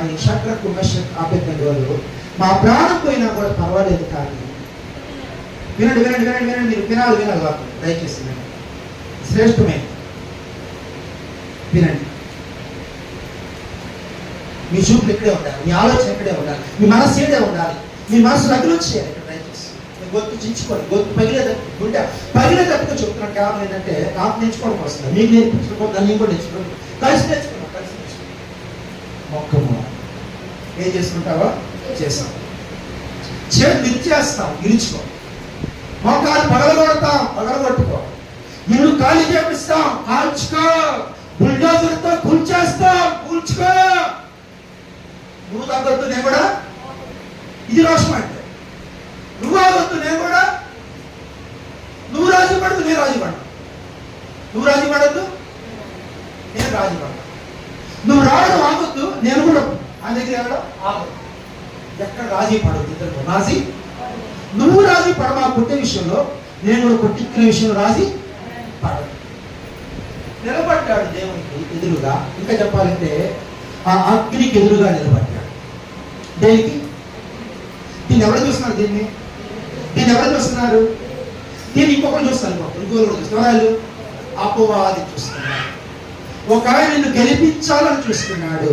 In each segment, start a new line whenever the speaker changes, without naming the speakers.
కానీ షడ్రకు మెషక్ అబేద్నెగోలు మా ప్రాణం పోయినా కూడా పర్వాలేదు, కానీ వినండి వినండి వినండి వినండి, మీరు వినాలి వాక్యం దయచేసి వినండి, శ్రేష్టమైన వినండి. మీ చూపులు ఇక్కడే ఉండాలి, మీ ఆలోచన ఇక్కడే ఉండాలి, మీ మనసు ఇక్కడే ఉండాలి, మీ మనసు అభివృద్ధి చేయాలి. ఇక్కడ దయచేసి గొంతు చించుకోండి, గొంతు పగిలేదట్టు గుండె పగిలేదట్టుగా చెప్తున్నాను. కారణం ఏంటంటే నాకు నేర్చుకోవడం వస్తుంది, మీకు నేర్పించుకోవద్దు, నేను కూడా నేర్చుకోండి, కలిసి నేర్చుకున్నాం, కలిసి నేర్చుకున్నాం. మొక్కము ఏం చేసుకుంటావో చేస్తాం, చేతి విరిచేస్తాం, విరుచుకో. మోకాలు పగలగొడతాం, పగలగొట్టుకో. ఇల్లు ఖాళీ చేపిస్తాం, కాల్చుకో. బుల్డోజర్తో కూల్చేస్తాం, కూల్చుకో. నువ్వు తగ్గొద్దు, నేను కూడా. ఇది రోషం అంటే నువ్వు ఆగొద్దు, నేను కూడా. నువ్వు రాజీ పడద్దు, నేను రాజీ పడను. నువ్వు రాజీ పడద్దు, నేను రాజీ పడను. నువ్వు రావడం ఆగొద్దు, నేను కూడా ఆయన దగ్గర వెళ్ళడం ఆగొద్దు. ఎక్కడ రాజీ పడద్దు, ఇద్దరు రాజీ. నువ్వు రాజీ పడ, మా పుట్టే విషయంలో, నేను కూడా కొట్టించుకునే విషయంలో రాజీ పడదు. నిలబడ్డాడు దేవునికి ఎదురుగా. ఇంకా చెప్పాలంటే ఆ అగ్నికి ఎదురుగా నిలబడ్డాడు. దేనికి? దీన్ని ఎవరు చూస్తున్నారు? దీన్ని ఎవరు చూస్తున్నారు? దీన్ని ఇంకొకరు చూస్తారు, ఇంకొకరు చూస్తున్నారు, అపవాది చూస్తున్నాడు. ఒక ఆయన నిన్ను గెలిపించాలని చూస్తున్నాడు,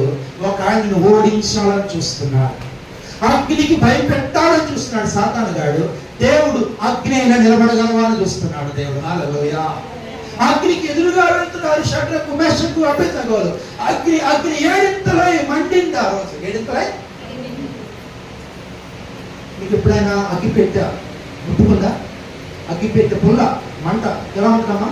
ఒక ఆయన నిన్ను ఓడించాలని చూస్తున్నాడు, అగ్నికి భయపెట్టాలని చూస్తున్నాడు సాతాను గాడు. దేవుడు అగ్ని అయినా నిలబడగలవా అని చూస్తున్నాడు దేవుడు. హల్లెలూయా. అగ్నికి ఎదురుగా వెళ్తున్నారు షడ్రకు మెషకు అబేద్నెగోలు. అగ్ని ఏడింతలై మండింది. ఆ రోజు ఏడింతలై. మీకు ఎప్పుడైనా అగ్గిపెట్టె ముట్టుకుందా? అగ్గిపెట్టె పుల్ల మంట ఎలా ఉంటుందమ్మా?